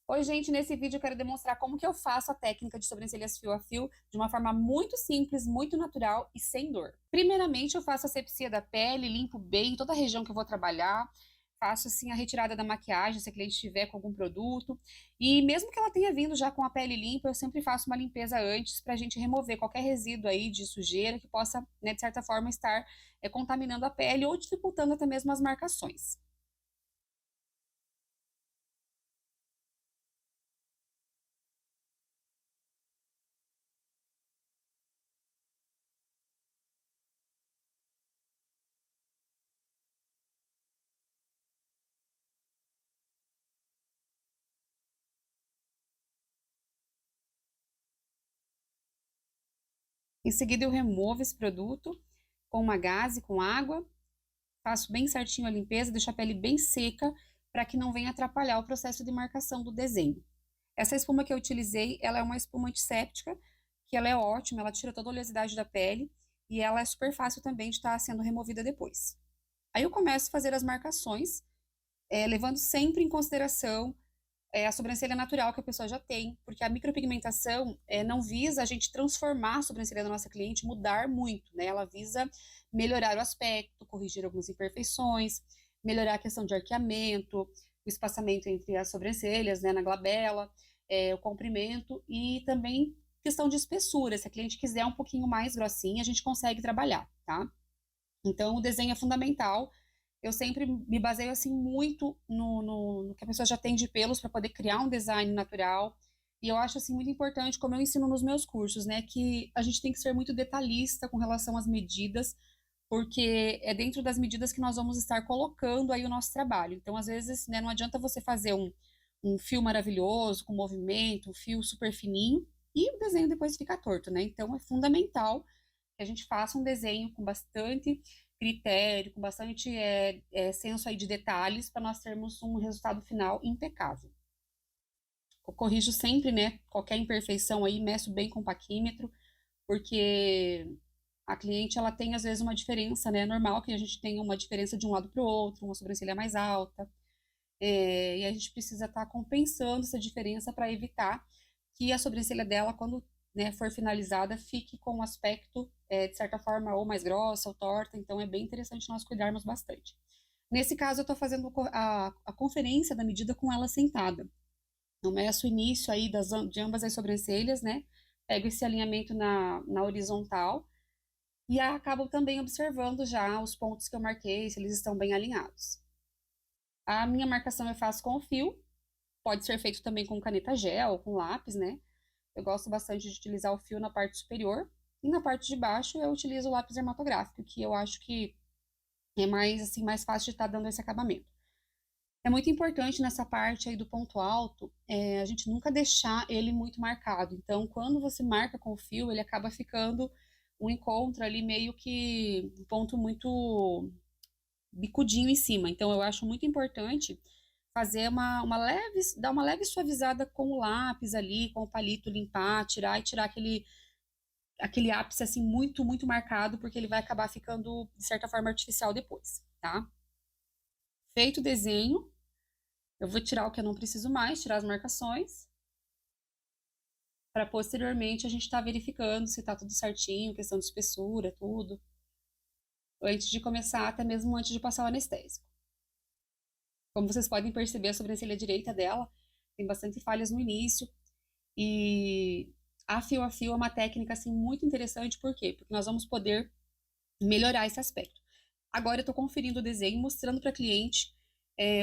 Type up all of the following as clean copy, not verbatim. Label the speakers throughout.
Speaker 1: Oi, gente, nesse vídeo eu quero demonstrar como que eu faço a técnica de sobrancelhas fio a fio de uma forma muito simples, muito natural e sem dor. Primeiramente, eu faço a asepsia da pele, limpo bem toda a região que eu vou trabalhar, faço assim a retirada da maquiagem, se a cliente estiver com algum produto, e mesmo que ela tenha vindo já com a pele limpa, eu sempre faço uma limpeza antes para a gente remover qualquer resíduo aí de sujeira que possa, né, de certa forma, estar contaminando a pele ou dificultando até mesmo as marcações. Em seguida, eu removo esse produto com uma gaze, com água, faço bem certinho a limpeza, deixo a pele bem seca para que não venha atrapalhar o processo de marcação do desenho. Essa espuma que eu utilizei, ela é uma espuma antisséptica, que ela é ótima, ela tira toda a oleosidade da pele e ela é super fácil também de estar sendo removida depois. Aí eu começo a fazer as marcações, levando sempre em consideração a sobrancelha natural que a pessoa já tem, porque a micropigmentação não visa a gente transformar a sobrancelha da nossa cliente, mudar muito, né? Ela visa melhorar o aspecto, corrigir algumas imperfeições, melhorar a questão de arqueamento, o espaçamento entre as sobrancelhas, né, na glabela, o comprimento e também questão de espessura. Se a cliente quiser um pouquinho mais grossinha, a gente consegue trabalhar, tá? Então, o desenho é fundamental. Eu sempre me baseio assim muito no que a pessoa já tem de pelos para poder criar um design natural. E eu acho assim muito importante, como eu ensino nos meus cursos, né, que a gente tem que ser muito detalhista com relação às medidas, porque é dentro das medidas que nós vamos estar colocando aí o nosso trabalho. Então, às vezes, né, não adianta você fazer um fio maravilhoso, com movimento, um fio super fininho, e o desenho depois fica torto, né? Então, é fundamental que a gente faça um desenho com bastante critério, com bastante senso aí de detalhes, para nós termos um resultado final impecável. Eu corrijo sempre, né, qualquer imperfeição aí, meço bem com o paquímetro, porque a cliente, ela tem, às vezes, uma diferença, né, é normal que a gente tenha uma diferença de um lado para o outro, uma sobrancelha mais alta, e a gente precisa estar compensando essa diferença para evitar que a sobrancelha dela, quando, né, for finalizada, fique com um aspecto, de certa forma, ou mais grossa ou torta. Então, é bem interessante nós cuidarmos bastante. Nesse caso, eu estou fazendo a conferência da medida com ela sentada. Eu meço o início aí de ambas as sobrancelhas, né? Pego esse alinhamento na horizontal e acabo também observando já os pontos que eu marquei, se eles estão bem alinhados. A minha marcação eu faço com o fio, pode ser feito também com caneta gel, com lápis, né? Eu gosto bastante de utilizar o fio na parte superior e na parte de baixo eu utilizo o lápis dermatográfico, que eu acho que é mais assim mais fácil de estar dando esse acabamento. É muito importante nessa parte aí do ponto alto, a gente nunca deixar ele muito marcado. Então, quando você marca com o fio, ele acaba ficando um encontro ali meio que um ponto muito bicudinho em cima. Então, eu acho muito importante fazer dar uma leve suavizada com o lápis ali, com o palito, limpar, tirar e tirar aquele ápice assim muito, muito marcado, porque ele vai acabar ficando, de certa forma, artificial depois, tá? Feito o desenho, eu vou tirar o que eu não preciso mais, tirar as marcações, para posteriormente a gente estar verificando se tá tudo certinho, questão de espessura, tudo, antes de começar, até mesmo antes de passar o anestésico. Como vocês podem perceber, a sobrancelha direita dela tem bastante falhas no início, e a fio é uma técnica assim muito interessante, por quê? Porque nós vamos poder melhorar esse aspecto. Agora eu estou conferindo o desenho, mostrando para a cliente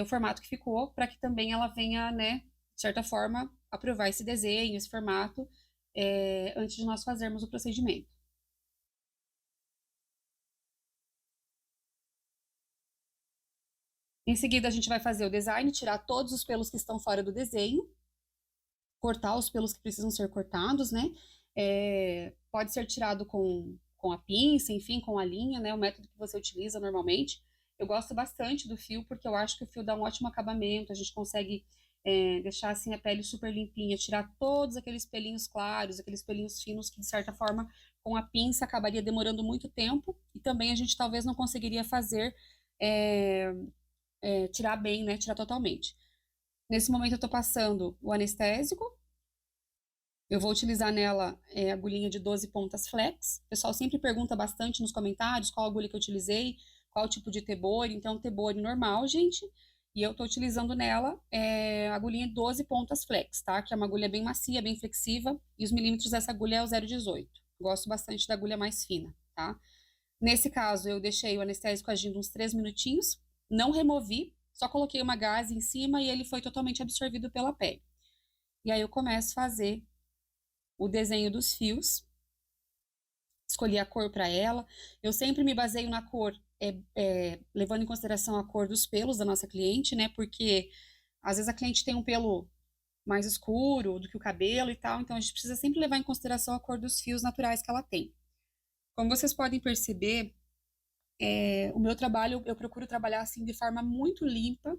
Speaker 1: o formato que ficou, para que também ela venha, né, de certa forma, aprovar esse desenho, esse formato, antes de nós fazermos o procedimento. Em seguida, a gente vai fazer o design, tirar todos os pelos que estão fora do desenho, cortar os pelos que precisam ser cortados, né? Pode ser tirado com a pinça, enfim, com a linha, né? O método que você utiliza normalmente. Eu gosto bastante do fio, porque eu acho que o fio dá um ótimo acabamento, a gente consegue deixar assim a pele super limpinha, tirar todos aqueles pelinhos claros, aqueles pelinhos finos que, de certa forma, com a pinça acabaria demorando muito tempo, e também a gente talvez não conseguiria fazer, tirar bem, né? Tirar totalmente. Nesse momento eu tô passando o anestésico. Eu vou utilizar nela agulhinha de 12 pontas flex. O pessoal sempre pergunta bastante nos comentários qual agulha que eu utilizei, qual tipo de tebore. Então, tebore normal, gente. E eu tô utilizando nela agulhinha de 12 pontas flex, tá? Que é uma agulha bem macia, bem flexível. E os milímetros dessa agulha é o 0,18. Gosto bastante da agulha mais fina, tá? Nesse caso, eu deixei o anestésico agindo uns 3 minutinhos. Não removi, só coloquei uma gaze em cima e ele foi totalmente absorvido pela pele. E aí eu começo a fazer o desenho dos fios, escolhi a cor para ela. Eu sempre me baseio na cor, levando em consideração a cor dos pelos da nossa cliente, né? Porque às vezes a cliente tem um pelo mais escuro do que o cabelo e tal, então a gente precisa sempre levar em consideração a cor dos fios naturais que ela tem. Como vocês podem perceber, o meu trabalho, eu procuro trabalhar assim de forma muito limpa,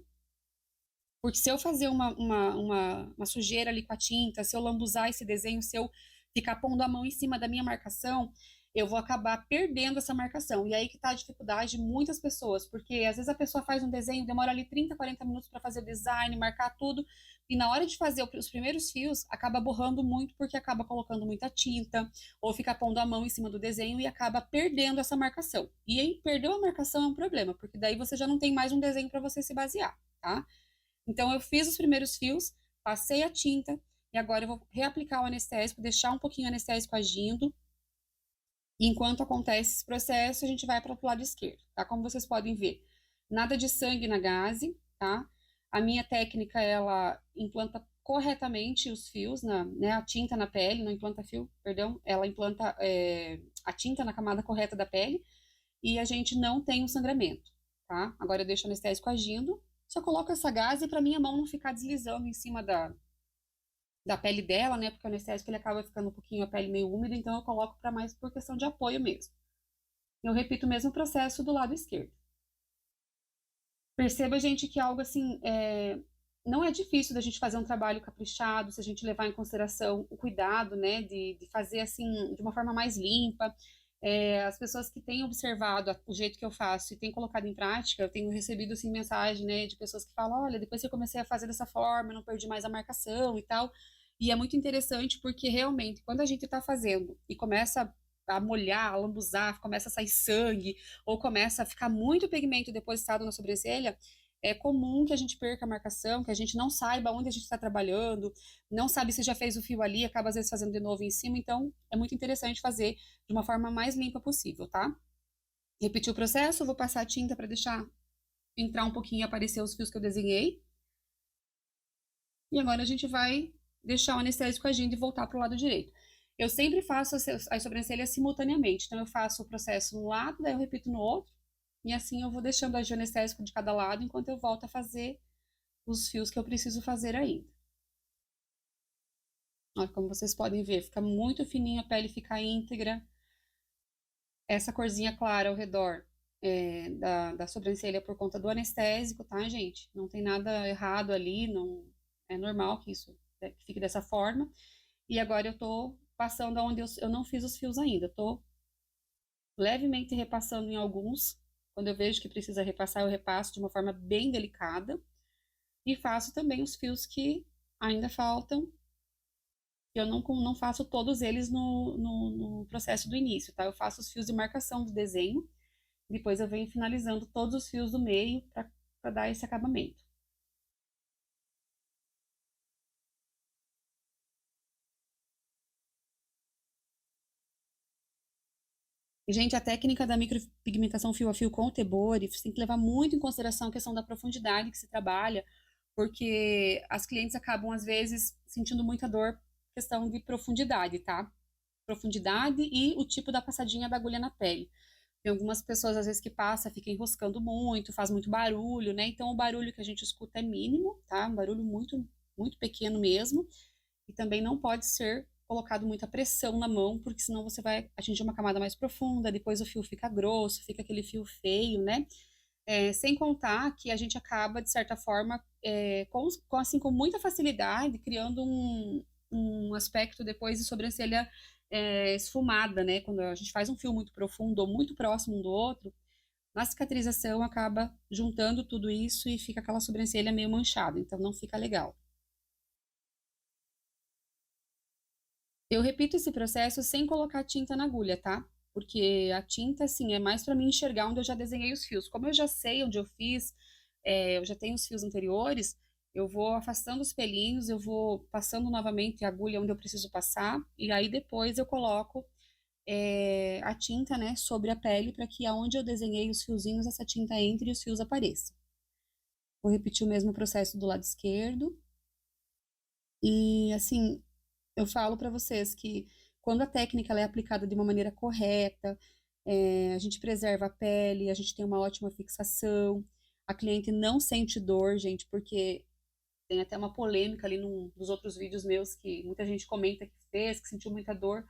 Speaker 1: porque se eu fazer uma sujeira ali com a tinta, se eu lambuzar esse desenho, se eu ficar pondo a mão em cima da minha marcação, eu vou acabar perdendo essa marcação. E aí que tá a dificuldade de muitas pessoas, porque às vezes a pessoa faz um desenho, demora ali 30, 40 minutos para fazer o design, marcar tudo, e na hora de fazer os primeiros fios, acaba borrando muito, porque acaba colocando muita tinta, ou fica pondo a mão em cima do desenho e acaba perdendo essa marcação. E aí, perdeu a marcação é um problema, porque daí você já não tem mais um desenho para você se basear, tá? Então, eu fiz os primeiros fios, passei a tinta, e agora eu vou reaplicar o anestésico, deixar um pouquinho o anestésico agindo. E enquanto acontece esse processo, a gente vai para o lado esquerdo, tá? Como vocês podem ver, nada de sangue na gaze, tá? A minha técnica, ela implanta corretamente os fios, né, a tinta na pele, não implanta fio, perdão, ela implanta a tinta na camada correta da pele, e a gente não tem um sangramento, tá? Agora eu deixo o anestésico agindo, só coloco essa gaze para minha mão não ficar deslizando em cima da pele dela, né? Porque o anestésico ele acaba ficando um pouquinho a pele meio úmida, então eu coloco para mais por questão de apoio mesmo. Eu repito o mesmo processo do lado esquerdo. Perceba, gente, que algo assim não é difícil da gente fazer um trabalho caprichado, se a gente levar em consideração o cuidado, né, de fazer assim de uma forma mais limpa. As pessoas que têm observado o jeito que eu faço e têm colocado em prática, eu tenho recebido assim mensagem, né, de pessoas que falam, olha, depois que eu comecei a fazer dessa forma, eu não perdi mais a marcação e tal. E é muito interessante porque realmente quando a gente está fazendo e começa a molhar, a lambuzar, começa a sair sangue ou começa a ficar muito pigmento depositado na sobrancelha, é comum que a gente perca a marcação, que a gente não saiba onde a gente está trabalhando, não sabe se já fez o fio ali, acaba às vezes fazendo de novo em cima, então é muito interessante fazer de uma forma mais limpa possível, tá? Repetir o processo, vou passar a tinta para deixar entrar um pouquinho e aparecer os fios que eu desenhei. E agora a gente vai deixar o anestésico agindo e voltar para o lado direito. Eu sempre faço as sobrancelhas simultaneamente, então eu faço o processo no lado, daí eu repito no outro, e assim eu vou deixando agir o anestésico de cada lado enquanto eu volto a fazer os fios que eu preciso fazer ainda. Olha, como vocês podem ver, fica muito fininho, a pele fica íntegra. Essa corzinha clara ao redor da sobrancelha por conta do anestésico, tá, gente? Não tem nada errado ali, não é normal que isso que fique dessa forma. E agora eu tô passando onde eu não fiz os fios ainda. Eu tô levemente repassando em alguns. Quando eu vejo que precisa repassar, eu repasso de uma forma bem delicada. E faço também os fios que ainda faltam. Eu não faço todos eles no processo do início, tá? Eu faço os fios de marcação do desenho. Depois eu venho finalizando todos os fios do meio para dar esse acabamento. E, gente, a técnica da micropigmentação fio a fio com o tebore, você tem que levar muito em consideração a questão da profundidade que se trabalha, porque as clientes acabam, às vezes, sentindo muita dor, questão de profundidade, tá? Profundidade e o tipo da passadinha da agulha na pele. Tem algumas pessoas, às vezes, que passa, fica enroscando muito, faz muito barulho, né? Então, o barulho que a gente escuta é mínimo, tá? Um barulho muito, muito pequeno mesmo. E também não pode ser colocado muita pressão na mão, porque senão você vai atingir uma camada mais profunda, depois o fio fica grosso, fica aquele fio feio, né? Sem contar que a gente acaba, de certa forma, assim, com muita facilidade, criando um aspecto depois de sobrancelha esfumada, né? Quando a gente faz um fio muito profundo ou muito próximo um do outro, Na cicatrização acaba juntando tudo isso e fica aquela sobrancelha meio manchada, então não fica legal. Eu repito esse processo sem colocar tinta na agulha, tá? Porque a tinta, assim, é mais para mim enxergar onde eu já desenhei os fios. Como eu já sei onde eu fiz, eu já tenho os fios anteriores, eu vou afastando os pelinhos, eu vou passando novamente a agulha onde eu preciso passar, e aí depois eu coloco a tinta, né, sobre a pele, para que aonde eu desenhei os fiozinhos, essa tinta entre e os fios apareçam. Vou repetir o mesmo processo do lado esquerdo. E, assim, eu falo para vocês que quando a técnica ela é aplicada de uma maneira correta, a gente preserva a pele, a gente tem uma ótima fixação, a cliente não sente dor, gente, porque tem até uma polêmica ali num dos outros vídeos meus que muita gente comenta que fez, que sentiu muita dor,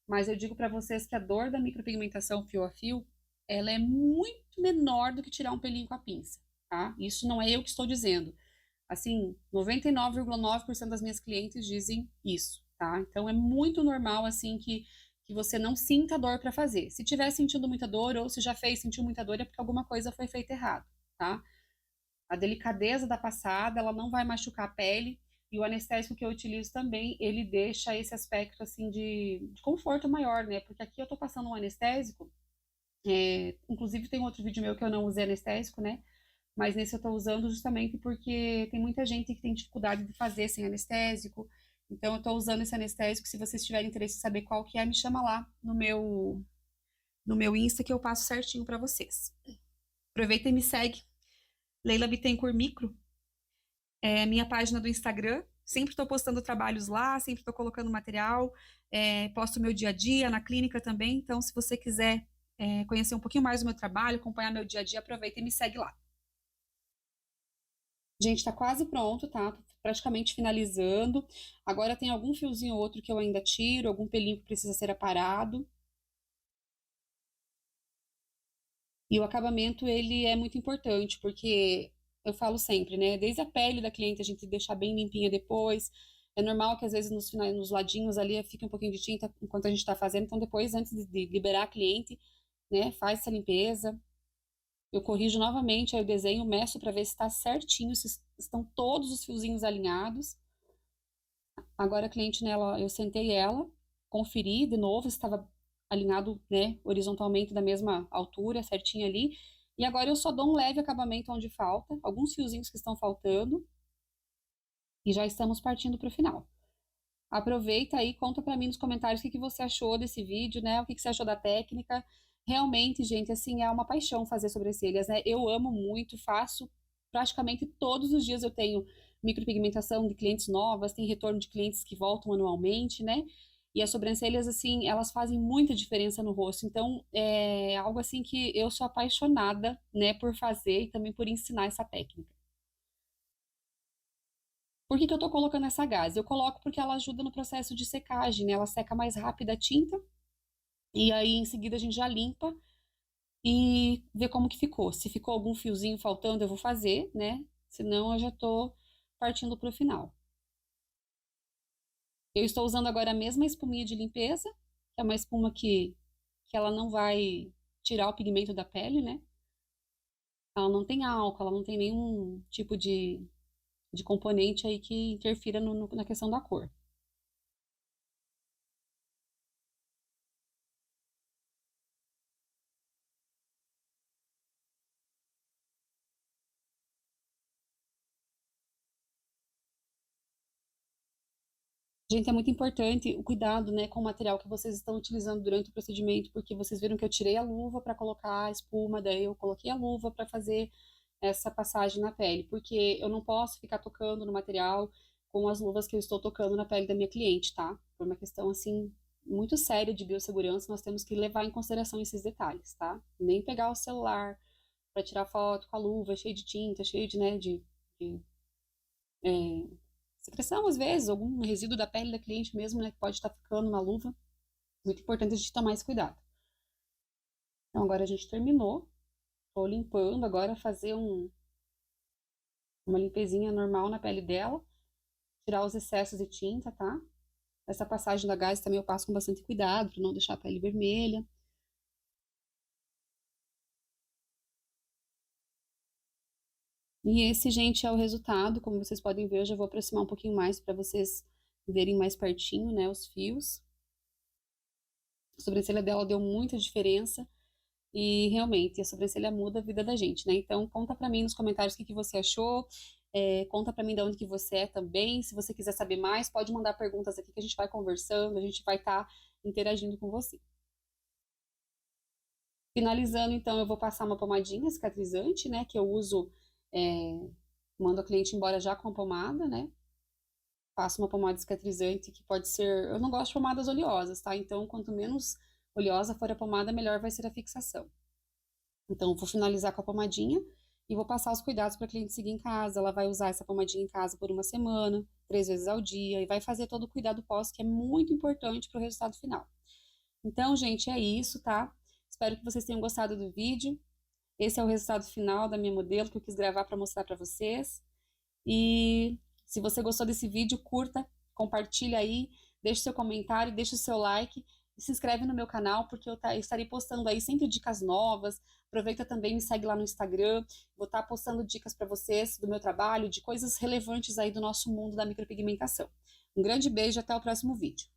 Speaker 1: mas eu digo para vocês que a dor da micropigmentação fio a fio, ela é muito menor do que tirar um pelinho com a pinça, tá? Isso não é eu que estou dizendo. Assim, 99,9% das minhas clientes dizem isso, tá? Então é muito normal assim que você não sinta dor para fazer. Se tiver sentindo muita dor ou se já fez sentiu muita dor é porque alguma coisa foi feita errado, tá? A delicadeza da passada, ela não vai machucar a pele e o anestésico que eu utilizo também, ele deixa esse aspecto assim de conforto maior, né? Porque aqui eu tô passando um anestésico, inclusive tem outro vídeo meu que eu não usei anestésico, né? Mas nesse eu estou usando justamente porque tem muita gente que tem dificuldade de fazer sem anestésico. Então eu estou usando esse anestésico. Se vocês tiverem interesse em saber qual que é, me chama lá no meu Insta que eu passo certinho para vocês. Aproveita e me segue. Leila Bittencourt Micro é minha página do Instagram. Sempre estou postando trabalhos lá, sempre estou colocando material, posto meu dia a dia na clínica também. Então, se você quiser conhecer um pouquinho mais do meu trabalho, acompanhar meu dia a dia, aproveita e me segue lá. Gente, tá quase pronto, tá? Tô praticamente finalizando. Agora tem algum fiozinho ou outro que eu ainda tiro, algum pelinho que precisa ser aparado. E o acabamento, ele é muito importante, porque eu falo sempre, né? Desde a pele da cliente a gente deixar bem limpinha depois. É normal que às vezes nos finais, nos ladinhos ali fique um pouquinho de tinta enquanto a gente tá fazendo. Então depois, antes de liberar a cliente, né, faz essa limpeza. Eu corrijo novamente aí o desenho, meço para ver se está certinho, se estão todos os fiozinhos alinhados. Agora a cliente, né, eu sentei ela, conferi de novo se estava alinhado, né, horizontalmente da mesma altura, certinho ali. E agora eu só dou um leve acabamento onde falta, alguns fiozinhos que estão faltando, e já estamos partindo para o final. Aproveita aí, conta para mim nos comentários o que você achou desse vídeo, né? O que você achou da técnica. Realmente, gente, assim, é uma paixão fazer sobrancelhas, né? Eu amo muito, faço praticamente todos os dias eu tenho micropigmentação de clientes novas, tem retorno de clientes que voltam anualmente, né? E as sobrancelhas, assim, elas fazem muita diferença no rosto. Então, é algo assim que eu sou apaixonada, né, por fazer e também por ensinar essa técnica. Por que que eu tô colocando essa gase? Eu coloco porque ela ajuda no processo de secagem, né? Ela seca mais rápido a tinta e aí em seguida a gente já limpa e vê como que ficou. Se ficou algum fiozinho faltando, eu vou fazer, né? Senão eu já tô partindo pro final. Eu estou usando agora a mesma espuminha de limpeza, que é uma espuma que ela não vai tirar o pigmento da pele, né? Ela não tem álcool, ela não tem nenhum tipo de componente aí que interfira na questão da cor. Gente, é muito importante o cuidado, né, com o material que vocês estão utilizando durante o procedimento, porque vocês viram que eu tirei a luva para colocar a espuma, daí eu coloquei a luva para fazer essa passagem na pele, porque eu não posso ficar tocando no material com as luvas que eu estou tocando na pele da minha cliente, tá? Por uma questão, assim, muito séria de biossegurança, nós temos que levar em consideração esses detalhes, tá? Nem pegar o celular para tirar foto com a luva cheia de tinta, cheia de, né, de é, secreção, às vezes, algum resíduo da pele da cliente mesmo, né, que pode estar ficando na luva. Muito importante a gente tomar esse cuidado. Então, agora a gente terminou. Tô limpando agora, fazer uma limpezinha normal na pele dela. Tirar os excessos de tinta, tá? Essa passagem da gás também eu passo com bastante cuidado, para não deixar a pele vermelha. E esse, gente, é o resultado. Como vocês podem ver, eu já vou aproximar um pouquinho mais para vocês verem mais pertinho, né, os fios. A sobrancelha dela deu muita diferença e realmente a sobrancelha muda a vida da gente, né? Então conta pra mim nos comentários o que que você achou, conta pra mim de onde que você é também. Se você quiser saber mais, pode mandar perguntas aqui que a gente vai conversando, a gente vai estar interagindo com você. Finalizando, então, eu vou passar uma pomadinha cicatrizante, né? Que eu uso, mando a cliente embora já com a pomada, né? Faço uma pomada cicatrizante que pode ser. Eu não gosto de pomadas oleosas, tá? Então, quanto menos oleosa for a pomada, melhor vai ser a fixação. Então, eu vou finalizar com a pomadinha e vou passar os cuidados para a cliente seguir em casa. Ela vai usar essa pomadinha em casa por uma semana, 3 vezes ao dia, e vai fazer todo o cuidado pós, que é muito importante para o resultado final. Então, gente, é isso, tá? Espero que vocês tenham gostado do vídeo. Esse é o resultado final da minha modelo que eu quis gravar para mostrar para vocês. E se você gostou desse vídeo, curta, compartilha aí, deixe seu comentário, deixe o seu like e se inscreve no meu canal, porque eu estarei postando aí sempre dicas novas. Aproveita também, me segue lá no Instagram, vou estar postando dicas para vocês do meu trabalho, de coisas relevantes aí do nosso mundo da micropigmentação. Um grande beijo, até o próximo vídeo.